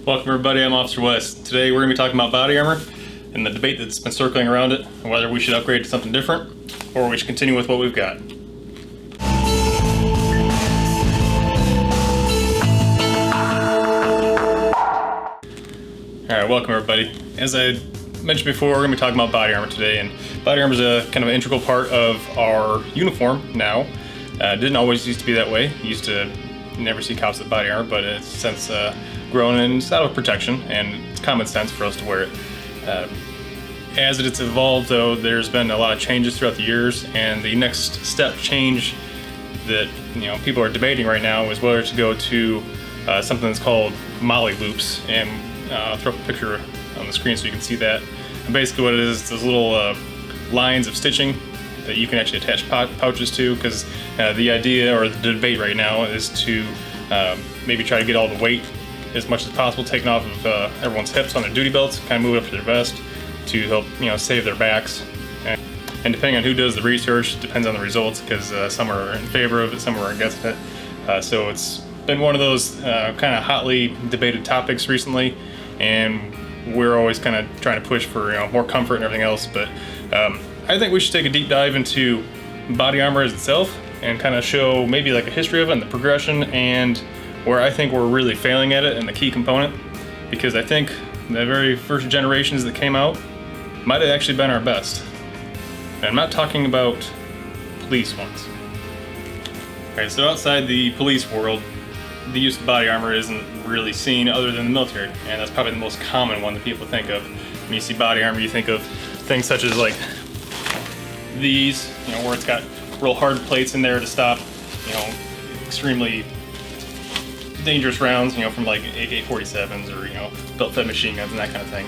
Welcome everybody, I'm Officer West. Today we're going to be talking about body armor and the debate that's been circling around it, and whether we should upgrade to something different or we should continue with what we've got. Alright, welcome everybody. As I mentioned before, we're going to be talking about body armor today, and body armor is a kind of an integral part of our uniform now. It didn't always used to be that way. You used to never see cops with body armor, but it's since grown and it's out of protection, and it's common sense for us to wear it. As it's evolved, though, there's been a lot of changes throughout the years, and the next step change that people are debating right now is whether to go to something that's called MOLLE loops, and I'll throw up a picture on the screen so you can see that. And basically, what it is those little lines of stitching that you can actually attach pouches to, because the idea or the debate right now is to maybe try to get all the weight as much as possible taken off of everyone's hips on their duty belts, kind of move it up to their vest to help save their backs. And depending on who does the research, depends on the results, because some are in favor of it, some are against it. So it's been one of those kind of hotly debated topics recently, and we're always kind of trying to push for more comfort and everything else. But I think we should take a deep dive into body armor as itself and kind of show maybe like a history of it and the progression, and where I think we're really failing at it and the key component, because I think the very first generations that came out might have actually been our best. And I'm not talking about police ones. Alright, so outside the police world, the use of body armor isn't really seen other than the military, and that's probably the most common one that people think of. When you see body armor, you think of things such as like these, where it's got real hard plates in there to stop, extremely dangerous rounds, from like AK-47s or belt-fed machine guns and that kind of thing.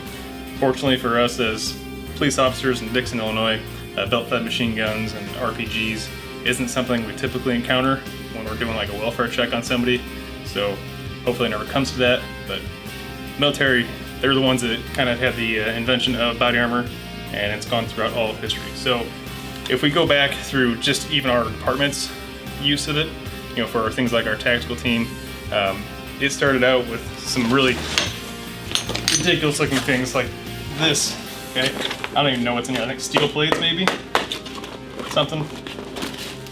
Fortunately for us as police officers in Dixon, Illinois, belt-fed machine guns and RPGs isn't something we typically encounter when we're doing like a welfare check on somebody. So hopefully it never comes to that. But military, they're the ones that kind of had the invention of body armor, and it's gone throughout all of history. So if we go back through just even our department's use of it, for things like our tactical team, it started out with some really ridiculous looking things like this, okay? I don't even know what's in here. I think steel plates maybe? Something.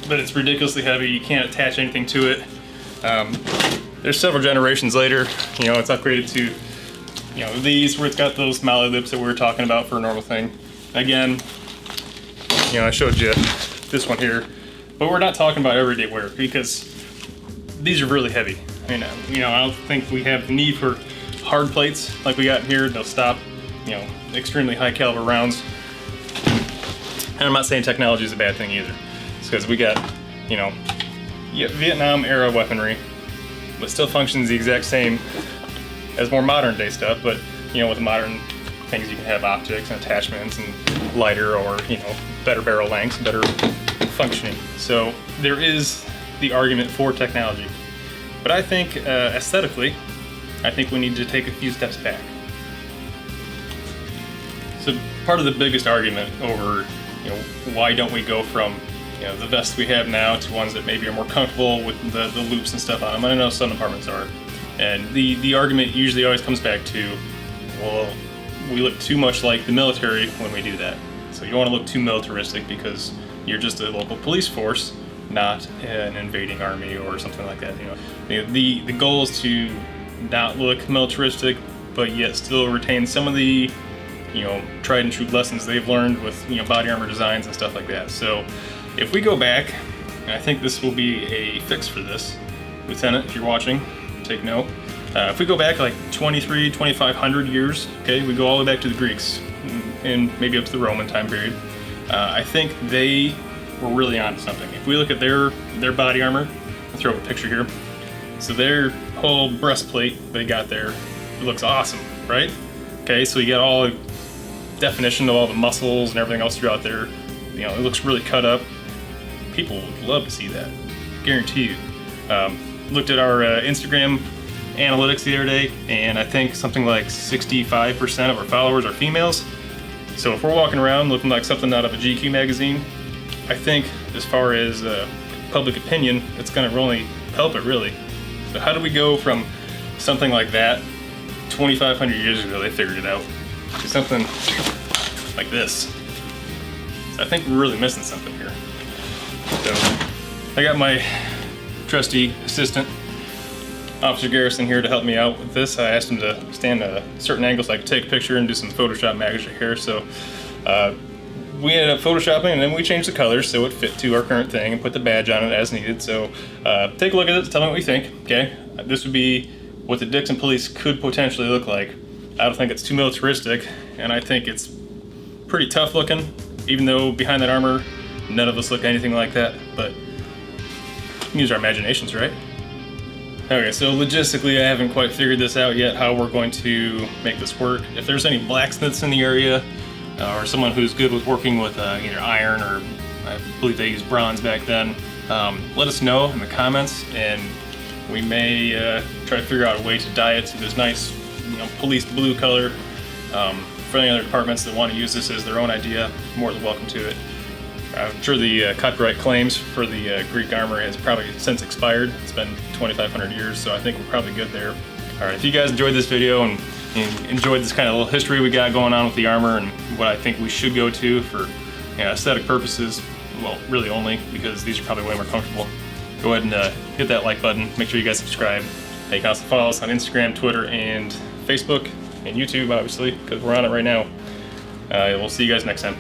But it's ridiculously heavy. You can't attach anything to it. There's several generations later, it's upgraded to, these where it's got those MOLLE loops that we were talking about for a normal thing. Again, I showed you this one here, but we're not talking about everyday wear because these are really heavy. I don't think we have the need for hard plates like we got here. They'll stop, extremely high caliber rounds. And I'm not saying technology is a bad thing either. It's because we got, Vietnam era weaponry, but still functions the exact same as more modern day stuff. But, with modern things, you can have optics and attachments and lighter or, better barrel lengths, better functioning. So there is the argument for technology. But I think aesthetically, I think we need to take a few steps back. So part of the biggest argument over, why don't we go from, the vests we have now to ones that maybe are more comfortable with the loops and stuff on them. I know some departments are. And the argument usually always comes back to, well, we look too much like the military when we do that. So you don't want to look too militaristic because you're just a local police force, not an invading army or something like that. The goal is to not look militaristic, but yet still retain some of the tried and true lessons they've learned with body armor designs and stuff like that. So if we go back, and I think this will be a fix for this, Lieutenant, if you're watching, take note. If we go back like 2,500 years, okay, we go all the way back to the Greeks and maybe up to the Roman time period. I think they were really onto something. If we look at their body armor, I'll throw up a picture here. So their whole breastplate they got there, it looks awesome, right? Okay, so you get all the definition of all the muscles and everything else throughout there. It looks really cut up. People would love to see that, guarantee you. Looked at our Instagram analytics the other day, and I think something like 65% of our followers are females. So if we're walking around looking like something out of a GQ magazine, I think as far as public opinion, it's going to really help it, really. So how do we go from something like that 2,500 years ago they figured it out. It's something like this. So I think we're really missing something here. So I got my trusty assistant, Officer Garrison, here to help me out with this. I asked him to stand at a certain angle so I could take a picture and do some Photoshop magic here. So we ended up photoshopping, and then we changed the colors so it fit to our current thing and put the badge on it as needed. So take a look at it, tell me what you think, okay? This would be what the Dixon Police could potentially look like. I don't think it's too militaristic, and I think it's pretty tough looking, even though behind that armor, none of us look anything like that, but we can use our imaginations, right? Okay, so logistically, I haven't quite figured this out yet, how we're going to make this work. If there's any blacksmiths in the area, or someone who's good with working with either iron, or I believe they used bronze back then, let us know in the comments, and we may try to figure out a way to dye it to this nice, police blue color. For any other departments that want to use this as their own idea, more than welcome to it. I'm sure the copyright claims for the Greek armor has probably since expired. It's been 2,500 years, so I think we're probably good there. All right, if you guys enjoyed this video and enjoyed this kind of little history we got going on with the armor and what I think we should go to for aesthetic purposes, well, really only because these are probably way more comfortable, go ahead and hit that like button. Make sure you guys subscribe. You can also follow us on Instagram, Twitter, and Facebook, and YouTube, obviously, because we're on it right now. We'll see you guys next time.